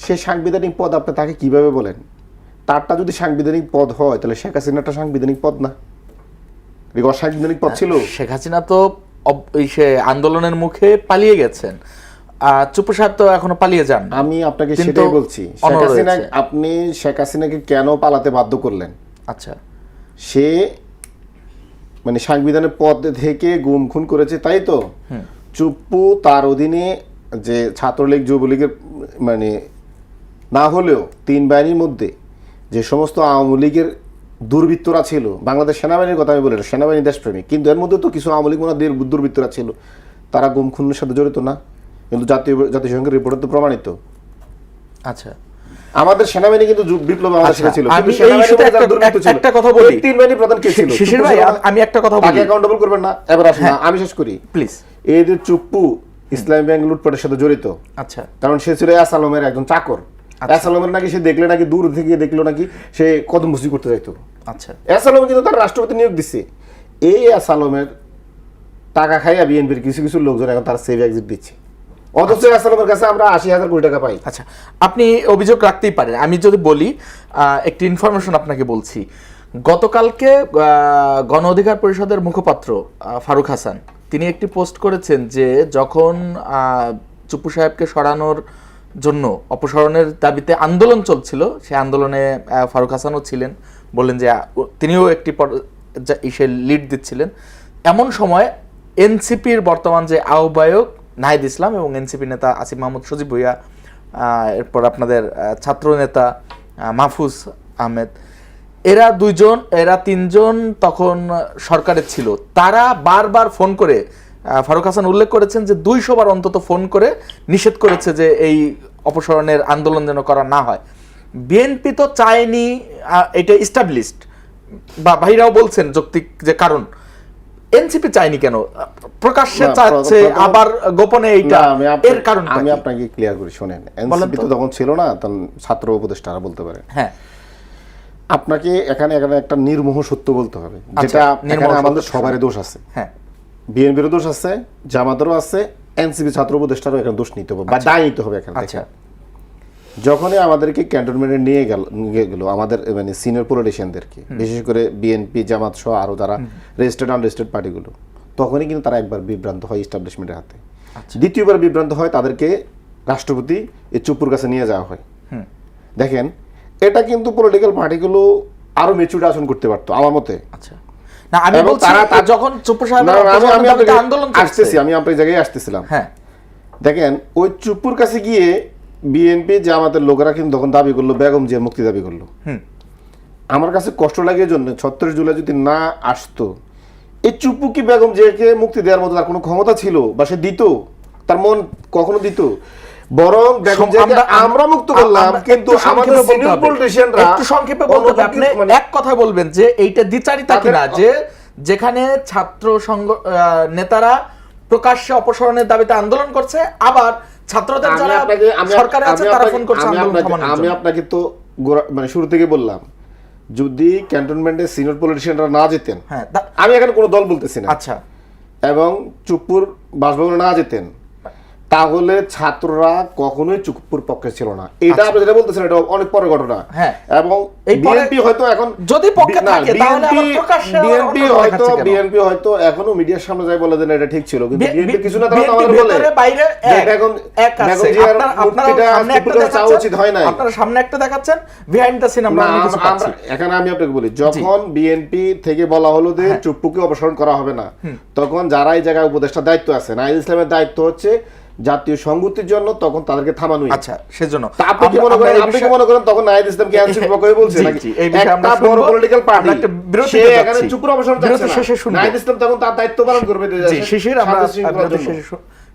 সে সাংবিধানিক পদ, আপনি তাকে কিভাবে বলেন? তারটা যদি সাংবিধানিক পদ হয়, তাহলে শেখ হাসিনাটা সাংবিধানিক পদ না, অসাংবিধানিক পদ ছিল। শেখ হাসিনা তো সে আন্দোলনের মুখে পালিয়ে গেছেন, চুপ্পু সাহেব তো এখনো পালিয়ে যান। আমি আপনাকে সেটাই বলছি, আপনি শেখ হাসিনাকে কেন পালাতে বাধ্য করলেন? আচ্ছা, সে মানে সাংবিধানিক পদ থেকে গুম খুন করেছে, তাই তো? চুপ্পু তার অধীনে যে ছাত্রলীগ যুবলীগের মানে না হলেও তিন বাহিনীর মধ্যে যে সমস্ত আওয়ামী লীগের দুর্বৃত্তরা ছিল, বাংলাদেশ সেনাবাহিনীর কথা আমি বলি, সেনাবাহিনী দেশপ্রেমিক, কিন্তু এর মধ্যে তো কিছু আওয়ামী লীগ মনে দুর্বৃত্তরা ছিল, তারা গুম খুনের সাথে জড়িত না, কিন্তু জাতিসংঘের রিপোর্টে তো প্রমাণিত। আচ্ছা, আমাদের সেনাবাহিনী কিন্তু বিপ্লব আমাদের সাথে ছিল, আমি কিন্তু এই বিষয়ে একটা কথা বলি। তিন বাহিনী প্রধান কে ছিল? শিশির ভাই, আমি একটা কথা বলি, তাকে অ্যাকাউন্টেবল করবেন না? এবার আসুন, আমি শেষ করি প্লিজ। এই যে চুপ্পু ইসলামী ব্যাংক লুটপাটের সাথে জড়িত, আচ্ছা, কারণ সে ছিল এস আলমের একজন চাকর। এস আলমের নাকি সে দেখলে নাকি দূর থেকে দেখলো নাকি সে কদম মুসি করতে যাইতো। আচ্ছা, এস আলম কিন্তু তার রাষ্ট্রপতি নিয়োগ দিচ্ছে। এই এস আলমের টাকা খাইয়া বিএনপির কিছু কিছু লোকজন এখন তার সেভ এক্সিট দিচ্ছে, অথচ এস আলমের কাছে আমরা 80,000 কোটি টাকা পাই। আচ্ছা, আপনি অভিযোগ রাখতেই পারেন। আমি যদি বলি, একটি ইনফরমেশন আপনাকে বলছি। গতকালকে গণ অধিকার পরিষদের মুখপাত্র ফারুক হাসান তিনি একটি পোস্ট করেছেন যে যখন চুপ্পু সাহেবকে সরানোর জন্য অপসারণের দাবিতে আন্দোলন চলছিল, সেই আন্দোলনে ফারুক হাসানও ছিলেন, বললেন যে তিনিও একটি লিড দিচ্ছিলেন। এমন সময় এনসিপির বর্তমান যে আহ্বায়ক নাহিদ ইসলাম এবং এনসিপি নেতা আসিফ মাহমুদ সজীব ভুইয়া, এরপর আপনাদের ছাত্র নেতা মাহফুজ আহমেদ, এরা তিনজন তখন সরকারে ছিল। তারা বারবার ফোন করে, ফারুক হাসান উল্লেখ করেছেন যে 200 বার অন্তত ফোন করে নিষেধ করেছে যে এই অপসারণের আন্দোলন যেন করা না হয়। বিএনপি তো চায়নি, এটা ইস্টাবলিশড, বা ভাইরাও বলছেন যৌক্তিক যে কারণ। এনসিপি চায়নি কেন? প্রকাশ্যে চাচ্ছে, আবার গোপনে এইটা, এর কারণ আমি আপনাকে ক্লিয়ার করে শুনেন। এনসিপি তো তখন ছিল না, তখন ছাত্র উপদেষ্টারা বলতে পারে। হ্যাঁ, আপনাকে এখানে একটা নির্মোহ সত্য বলতে হবে, যেটা এখানে আমাদের সবারই দোষ আছে। হ্যাঁ, বিএনপিরও দোষ আছে, জামাতেরও আছে, এনসিপি ছাত্র উপদেষ্টারও এখানে দোষ নিতে হবে বা দায় নিতে হবে এখানে। আচ্ছা, যখনই আমাদেরকে ক্যান্টনমেন্টে নিয়ে গেল আমাদের মানে সিনিয়র পলিটিশিয়ানদেরকে, বিশেষ করে বিএনপি জামাত সহ আরো যারা রেজিস্টার্ড আনরেজিস্টার্ড পার্টিগুলো, তখনই কিন্তু তারা একবার বিভ্রান্ত হয় ইস্টাবলিশমেন্টের হাতে। দ্বিতীয়বার বিভ্রান্ত হয়, তাদেরকে রাষ্ট্রপতি এই চুপ্পুর কাছে নিয়ে যাওয়া হয়। দেখেন, এটা কিন্তু পলিটিক্যাল পার্টিগুলো আরো ম্যাচুরিটি আচরণ করতে পারতো আমার মতে। আচ্ছা, না আমি বলছি যখন চুপ্পু সাহেব আন্দোলন আসতেছি, আমি আপনার জায়গায় আসতেছিলাম। হ্যাঁ, দেখেন, ওই চুপ্পুর কাছে গিয়ে বিএনপি জামাতের লোকেরা কিন্তু তখন দাবি করলো, বেগম জিয়ার মুক্তি দাবি করলো। আমার কাছে কষ্ট লাগে জন্য 36 জুলাই যদি না আসতো, এই চুপ্পু কি বেগম জিয়াকে মুক্তি দেওয়ার মতো তার কোনো ক্ষমতা ছিল বা সে দিত? তার মন কখনো দিত? বরং বেগম জিয়াকে আমরা মুক্ত করলাম, কিন্তু আমাদের সিনিয়র পলিটিশিয়ানরা একটু সংক্ষেপে বলতে হবে। আপনি এক কথা বলবেন যে এইটা দ্বিচারিতা কিনা, যে যেখানে ছাত্র সংঘ নেতারা প্রকাশ্যে অপসারণের দাবিতে আন্দোলন করছে, আবার ছাত্রদের যারা সরকারে আছে তারা ফোন করছে আন্দোলন থামানোর জন্য। আমি আপনাকে তো মানে শুরু থেকে বললাম, যদি ক্যান্টনমেন্টে সিনিয়র পলিটিশিয়ানরা না যেতেন, আমি এখানে কোনো দল বলতেছি না, আচ্ছা, এবং চুপ্পুর বাসভবনে না যেতেন, তাহলে ছাত্ররা কখনোই চুপ্পুর পক্ষে ছিল না। এটা আপনি যেটা বলতেছেন এটা অনেক পরের ঘটনা। হ্যাঁ, এবং বিএনপি হয়তো এখন যদি পক্ষে থাকে তাহলে আবার প্রকাশ্যে বিএনপি হয়তো এখনো মিডিয়ার সামনে যাই বলে দেন এটা ঠিক ছিল, কিন্তু বিএনপি কিছু না তারা আমাদের বলে বাইরে এখন আছে। আপনারা চাওয়া উচিত হয় না, আপনারা সামনে একটা দেখাচ্ছেন, বিহাইন্ড দ্য সিন আমরা কিছু পাচ্ছি। এখানে আমি আপনাকে বলি, যখন বিএনপি থেকে বলা হলো যে চুপ্পুকে অপসারণ করা হবে না, তখন যারা এই জায়গায় উপদেষ্টা দায়িত্ব আছে, নাহিদ ইসলামের দায়িত্ব হচ্ছে জাতীয় সংহতির জন্য, তখন তাদেরকে থামানোই। আচ্ছা, সেজন্য আপনি কি মনে করেন তখন নাহিদ ইসলামকে এনসিপি পক্ষে বলছে নাকি? এই বিষয়ে আমরা বড় পলিটিক্যাল পার্টি একটা বিরতি এখানে চুপুর অবসর যাচ্ছে না, নাহিদ ইসলাম তখন তার দায়িত্ব পালন করবে। জি, শিশির, আমরা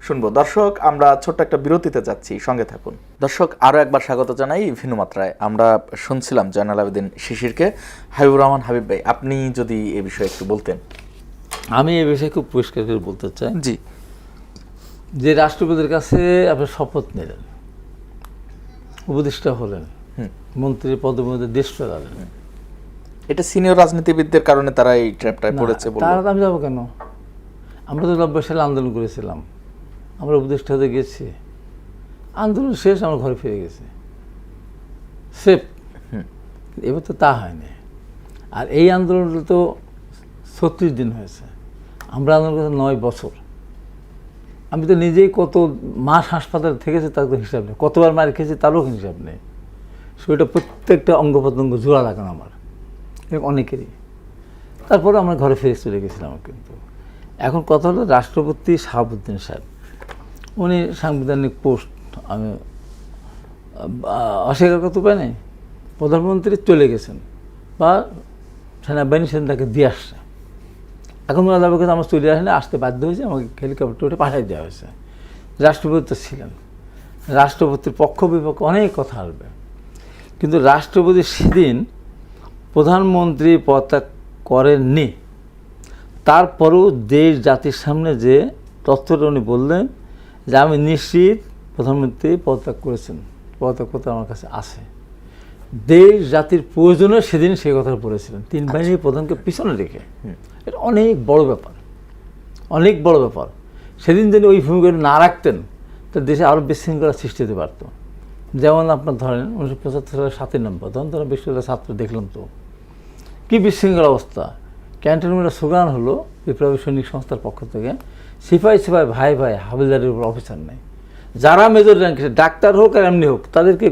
শুনবো। দর্শক, আমরা ছোট্ট একটা বিরতিতে যাচ্ছি, সঙ্গে থাকুন। দর্শক, আরো একবার স্বাগত জানাই ভিন্ন মাত্রায়। আমরা শুনছিলাম জয়নাল আবেদিন শিশিরকে। হাবিবুর রহমান হাবিব ভাই, আপনি যদি এই বিষয়ে একটু বলতেন। আমি এই বিষয়ে খুব পরিষ্কার করে বলতে চাই, জি, যে রাষ্ট্রপতির কাছে আপনি শপথ নিলেন, উপদেষ্টা হলেন, মন্ত্রী পদের মধ্যে দেশ চালালেন, এটা সিনিয়র রাজনীতিবিদদের কারণে তারা এই ট্র্যাপটায় পড়েছে। তারা আমি যাবো কেন? আমরা তো 90 সালে আন্দোলন করেছিলাম, আমরা উপদেষ্টা হতে গেছি, আন্দোলন শেষ, আমরা ঘরে ফিরে গেছি সেফ। এবার তো তা হয়নি। আর এই আন্দোলনটা তো 36 দিন হয়েছে, আমরা আন্দোলন করতে 9 বছর। আমি তো নিজেই কত মাস হাসপাতালে থেকেছি তার তো হিসাব নেই, কতবার মার খেয়েছি তারও হিসাব নেই। সেটা প্রত্যেকটা অঙ্গ প্রত্যঙ্গ জোড়া লাগানো আমার, অনেকেরই। তারপরে আমরা ঘরে ফিরে চলে গেছিলাম। কিন্তু এখন কথা হলো রাষ্ট্রপতি শাহাবুদ্দিন সাহেব, উনি সাংবিধানিক পোস্ট আমি অস্বীকার করতে পারি নাই, প্রধানমন্ত্রী চলে গেছেন বা সেনাবাহিনী সেদিন তাকে দিয়ে আসছে। এখন ওরা দাবি করছে আমার চলে আসেনি, আসতে বাধ্য হয়েছে, আমাকে হেলিকপ্টার উঠে পাঠিয়ে দেওয়া হয়েছে। রাষ্ট্রপতি তো ছিলেন, রাষ্ট্রপতির পক্ষ বিপক্ষ অনেক কথা আসবে, কিন্তু রাষ্ট্রপতি সেদিন প্রধানমন্ত্রী পদত্যাগ করেননি। তারপরেও দেশ জাতির সামনে যে তথ্যটা উনি বললেন যে আমি নিশ্চিত প্রধানমন্ত্রী পদত্যাগ করেছেন, পদত্যাগপত্র আমার কাছে আছে, দেশ জাতির প্রয়োজনে সেদিন সেই কথা বলেছিলেন 3 বাহিনীর প্রধানকে পিছনে রেখে। এটা অনেক বড় ব্যাপার, অনেক বড় ব্যাপার। সেদিন যদি ওই ভূমিকাটা না রাখতেন তো দেশে আরও বিশৃঙ্খলা সৃষ্টি হতে পারত। যেমন আপনার ধরেন 1975 সালের 7ই নভেম্বর, তখন তারা বিশ্ববিদ্যালয়ের ছাত্র দেখলাম তো কী বিশৃঙ্খল অবস্থা। ক্যান্টনমেন্টের স্লোগান হলো বিপ্লবী সৈনিক সংস্থার পক্ষ থেকে, সিপাহি সিপাহি ভাই ভাই, হাবিলদারের উপর অফিসার নেই। যারা মেজর র্যাঙ্কে, ডাক্তার হোক আর এমনি হোক, তাদেরকে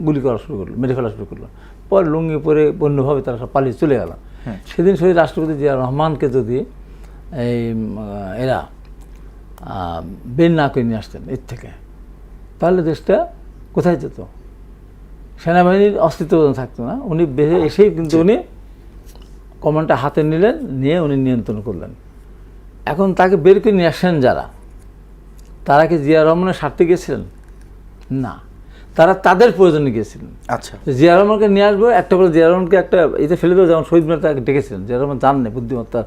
গুলি করা শুরু করলো, মেরে ফেলা শুরু করলো। পরে লুঙ্গি পরে অন্যভাবে তারা সব পালিয়ে চলে গেল। সেদিন শহীদ রাষ্ট্রপতি জিয়া রহমানকে যদি এই এরা বের না করে নিয়ে আসতেন এর থেকে, তাহলে দেশটা কোথায় যেত? সেনাবাহিনীর অস্তিত্ব থাকতো না। উনি বেঁচে এসেই কিন্তু উনি কমান্ডটা হাতে নিলেন, নিয়ে উনি নিয়ন্ত্রণ করলেন। এখন তাকে বের করে নিয়ে আসেন যারা, তারা কি জিয়া রহমানের স্বার্থে গিয়েছিলেন? না, তারা তাদের প্রয়োজনে গিয়েছিলেন। আচ্ছা, জিয়া রহমানকে নিয়ে আসবো, একটা বলে জিয়া রহমানকে একটা এতে ফেলে দেবো, যেমন শহীদ মিনার তাকে ডেকেছিলেন। জিয়া রহমান জান না বুদ্ধিমত্তার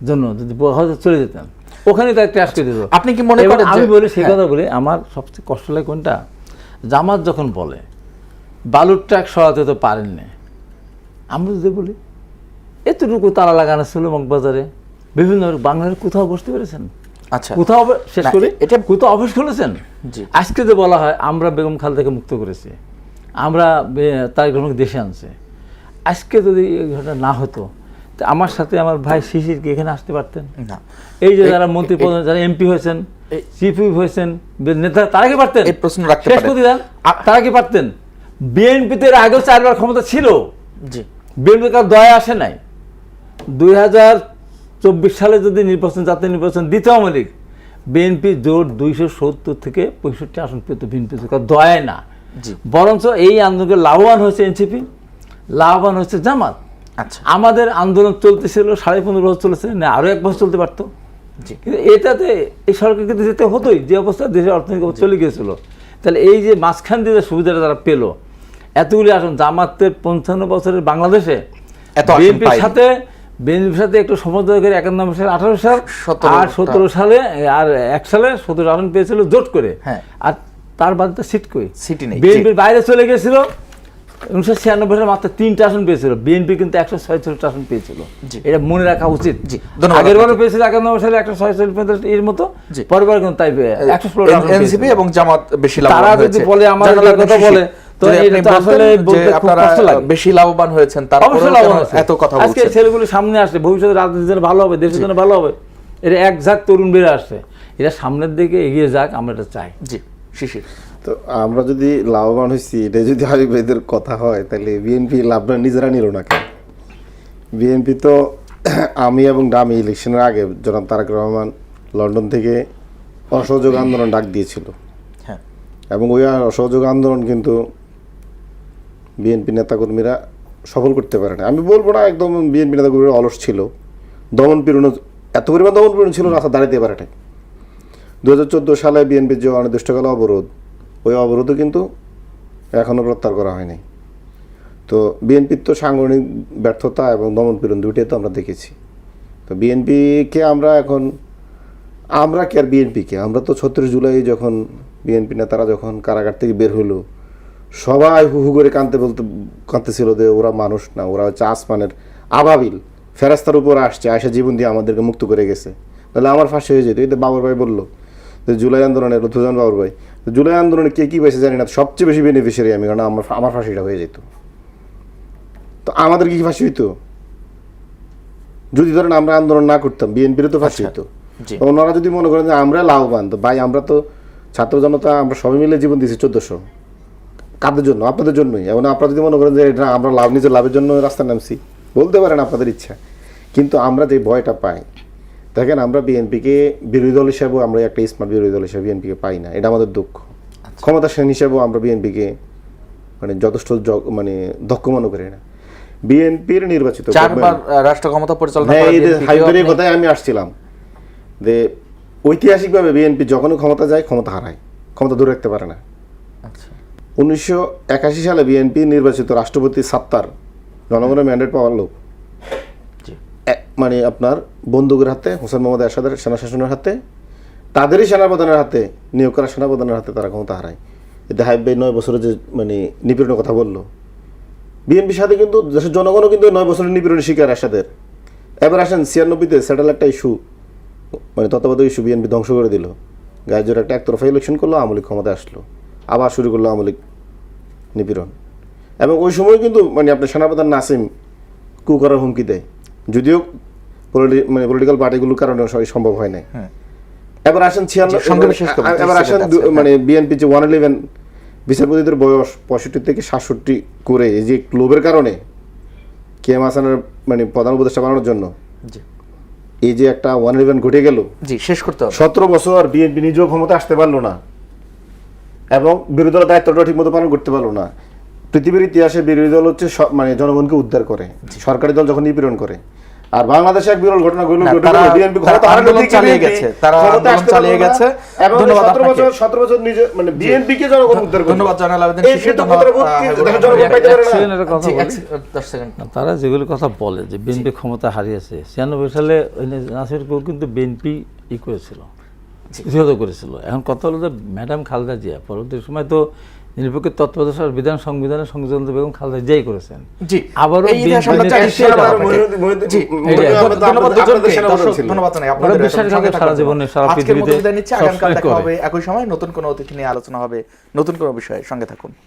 জন্য, যদি হয়তো চলে যেতেন ওখানে তাকে ক্র্যাশ করে দিত। আপনি কি মনে করেন? আমি বলি সেই কথা বলি, আমার সবচেয়ে কষ্ট লাগে কোনটা, জামাত যখন বলে বালুর ট্রাক সরাতে তো পারেননি, আমরা যদি বলি এতটুকু তালা লাগানো ছিল মগবাজারে, বিভিন্ন বাংলার কোথাও বসতে পেরেছেন? আচ্ছা, কোথাও শেষ না, করে এটা কোথাও অফিস খুলেছেন? জি। আজকে যে বলা হয় আমরা বেগম খালেদাকে মুক্ত করেছি, আমরা তারেক রহমানকে দেশে আনছে, আজকে যদি এই ঘটনা না হতো তো আমার সাথে আমার ভাই শিশির কি এখানে আসতে পারতেন? না। এই যে যারা মন্ত্রী প্রধান, যারা এমপি হয়েছেন, চিফ হুইপ হয়েছেন, নেতা, তারা কি পারতেন? এই প্রশ্ন রাখতে শেষ পারেন। করে দেন, তারা কি পারতেন? বিএনপিতে আগেও 4 বার ক্ষমতা ছিল, জি, বিএনপির কার দয়া আসে নাই। 2024 সালে যদি নির্বাচন, জাতীয় নির্বাচন দিত আওয়ামী লীগ, বিএনপি জোট 270 থেকে 65 আসন পেত, বিএনপি দয়ায় না। জি। বরঞ্চ এই আন্দোলনকে লাভবান হয়েছে এনসিপি, লাভবান হয়েছে জামাত। আচ্ছা, আমাদের আন্দোলন চলতেছিল 15.5 বছর চলেছে, না আরো 1 বছর চলতে পারতো। জি। কিন্তু এটাতে এই সরকারকে তো যেতে হতোই, যে অবস্থা দেশের অর্থনৈতিক অবস্থা চলে গিয়েছিল। তাহলে এই যে মাঝখান দিয়ে যে সুবিধাটা তারা পেলো, এতগুলি আসন, জামাতের 55 বছরের বাংলাদেশে বিএনপির সাথে একটু সমঝোতা করে 91 সালে 18 সাল আর 17 সালে আর 1 সালে 17 আসন পেয়েছিল জোট করে। হ্যাঁ। আর তার বাদে সিট কই? সিটি নেই। বিএনপির বাইরে চলে গেছিল। 1996 সালে মাত্র 3টা আসন পেয়েছিল, বিএনপি কিন্তু 146টা আসন পেয়েছিল। এটা মনে রাখা উচিত। আগের বারও পেয়েছিল 91 সালে 146 এর মতো, পরের বার কিন্তু তাই 116টা আসন এনসিপি এবং জামাত বেশি লাভবান তারা হয়েছে। যদি বলে আমাদের কথা বলে, তো এটা আসলে বলতে খুব কষ্ট লাগে। বেশি লাভবান হয়েছেন, তারপরে এত কথা বলছেন। আজকে ছেলেগুলো সামনে আসছে, ভবিষ্যতে রাজনীতির জন্য ভালো হবে, দেশের জন্য ভালো হবে। এটা এক ঝাঁক তরুণ বেড়ে আসছে, এটা সামনের দিকে এগিয়ে যাক, আমরা এটা চাই। জি, শিশির। তো আমরা যদি লাভবান হয়েছি, এটা যদি হাবিব ভাইদের কথা হয়, তাহলে বিএনপি লাভটা নিজেরা নিল না কেন? বিএনপি তো আমি এবং ডামি ইলেকশনের আগে জনাব তারেক রহমান লন্ডন থেকে অসহযোগ আন্দোলন ডাক দিয়েছিল। হ্যাঁ। এবং ওই অসহযোগ আন্দোলন কিন্তু বিএনপি নেতাকর্মীরা সফল করতে পারে না। আমি বলবো না একদম বিএনপি নেতাকর্মীরা অলস ছিল, দমন পীড়ন, এত পরিমাণ দমন পীড়ন ছিল রাস্তা দাঁড়াতে পারে না। 2014 সালে বিএনপির যে অনির্দিষ্টকাল অবরোধ, ওই অবরোধও কিন্তু এখনও প্রত্যাহার করা হয়নি। তো বিএনপির তো সাংগঠনিক ব্যর্থতা এবং দমন পীড়ন দুইটাই তো আমরা দেখেছি। তো বিএনপিকে আমরা কি আর বিএনপিকে, আমরা তো 36 জুলাই যখন বিএনপি নেতারা যখন কারাগার থেকে বের হলো, সবাই হু হু করে কাঁদতেছিল যে ওরা মানুষ না, ওরা হচ্ছে আসমানের আবাবিল, ফেরেশতার উপর আসছে, আয়সা জীবন দিয়ে আমাদেরকে মুক্ত করে গেছে, তাহলে আমার ফাঁসি হয়ে যেত। এই তো বাবর ভাই বললো যে জুলাই আন্দোলনে, লুৎফুজ্জামান বাবর ভাই, জুলাই আন্দোলনে কে কী পেয়েছে জানি না, সবচেয়ে বেশি বেনিফিশিয়ারি আমি, কারণ আমার ফাঁসিটা হয়ে যেত। তো আমাদের কি ফাঁসি হইতো যদি ধরেন আমরা আন্দোলন না করতাম? বিএনপিরও তো ফাঁসি হইতো। ওনারা যদি মনে করেন যে আমরা লাভবান, তো ভাই আমরা তো ছাত্র জনতা, আমরা সবাই মিলে জীবন দিয়েছি 1400, কাদের জন্য? আপনাদের জন্যই। এবং আপনারা যদি মনে করেন যে এটা আমরা নিজের লাভের জন্য রাস্তায় নামছি, বলতে পারেন আপনাদের ইচ্ছা, কিন্তু আমরা যে ভয়টা পাই, দেখেন আমরা বিএনপিকে বিরোধী দল হিসেবেও আমরা একটা স্মার্ট বিরোধী দল হিসেবে বিএনপিকে পাই না, এটা আমাদের দুঃখ। ক্ষমতাসীন হিসেবেও আমরা বিএনপিকে মানে যথেষ্ট মানে দক্ষ মনে করি না। বিএনপির নির্বাচিত 4 বার রাষ্ট্র ক্ষমতা পরিচালনা হ্যাঁ, করা এই যে BNP হাইব্রিডের কথায় আমি আসছিলাম যে ঐতিহাসিকভাবে বিএনপি যখনই ক্ষমতা যায় ক্ষমতা হারায়, ক্ষমতা ধরে রাখতে পারে না। আচ্ছা 1981 সালে বিএনপি নির্বাচিত রাষ্ট্রপতি সাত্তার জনগণের ম্যান্ডেট পাওয়ার লোক, জি মানে আপনার বন্দুকের হাতে, হোসেন মোহাম্মদ এরশাদের সেনা শাসনের হাতে, তাদেরই সেনাপ্রধানের হাতে, নিয়োগ করা সেনাপ্রধানের হাতে তারা ক্ষমতা হারায়। এতে হাইব ভাই 9 বছরের যে মানে নিপীড়নের কথা বললো, বিএনপির সাথে কিন্তু দেশের জনগণও কিন্তু 9 বছরের নিপীড়নের শিকার এরশাদের। এবার আসেন 96-তে স্যাটেলাইটটা ইস্যু, মানে তত্ত্বাবধায়ক ইস্যু বিএনপি ধ্বংস করে দিল। গায়ের একটা একতরফা ইলেকশন করলো, আওয়ামী লীগ ক্ষমতায় আসলো, আবার শুরু করলো আওয়ামী লীগ নিপীড়ন। এবং ওই সময় কিন্তু মানে আপনার সেনাপ্রধান নাসিম কু করার হুমকি দেয়, যদিও মানে পলিটিক্যাল পার্টিগুলোর কারণে সম্ভব হয় নাই। এবার আসেন 96, এবার আসেন মানে বিএনপি যে 111 বিচারপতিদের বয়স 65 থেকে 67 করে এই যে লোভের কারণে কেএম হাসানের মানে প্রধান উপদেষ্টা বানানোর জন্য জি এই যে একটা 111 ঘটে গেল, জি শেষ করতে হবে। 17 বছর বিএনপি নিজেও ক্ষমতা আসতে পারলো না এবং বিরোধী দলের দায়িত্বটা ঠিক মতো পালন করতে পারলো না। পৃথিবীর ইতিহাসে বিরোধী দল হচ্ছে মানে জনগণকে উদ্ধার করে, সরকারি দল যখন নিপীড়ন করে। আর বাংলাদেশে এক বিরল ঘটনা বিএনপি ক্ষমতা আন্দোলন চালিয়ে গেছে, তারা আন্দোলন চালিয়ে গেছে। এবং ধন্যবাদ 17 বছর নিজে মানে বিএনপিকে জনগণ উদ্ধার করে। ধন্যবাদ জানাল আবেদন এই শিশির, সিদ্ধান্তটা জনগণ পাইতে পারে না। সেকেন্ডের কথা জি, বলি। 10 সেকেন্ড। তারা যেগুলো কথা বলে যে বিএনপি ক্ষমতা হারিয়েছে, 96 সালে ওই নাসির কেউ কিন্তু বিএনপি করেছিল, প্রতিহত করেছিল। এখন কথা হলো যে ম্যাডাম খালেদা জিয়া পরবর্তী সময় তো নিরপেক্ষ তত্ত্বাবধায়ক বিধান সংবিধানের সংযোজন বেগম খালেদা জিয়াই করেছেন। জি আবারও এই ইতিহাস আমরা বিএনপি জানি, সেটা আপনাকে। জি, ধন্যবাদ দুজনকে, দর্শক ধন্যবাদ জানাই আপনাদের ওরা বিশ্বাস সঙ্গে করে সারা থাকার জন্য। জীবনে, সারা আজকের মতো পৃথিবীতে বিদায় নিচ্ছি, আগামীকাল সবসময় দেখা করে। হবে একই সময় নতুন কোনো অতিথি নিয়ে আলোচনা হবে, নতুন কোনো বিষয়ে। সঙ্গে থাকুন।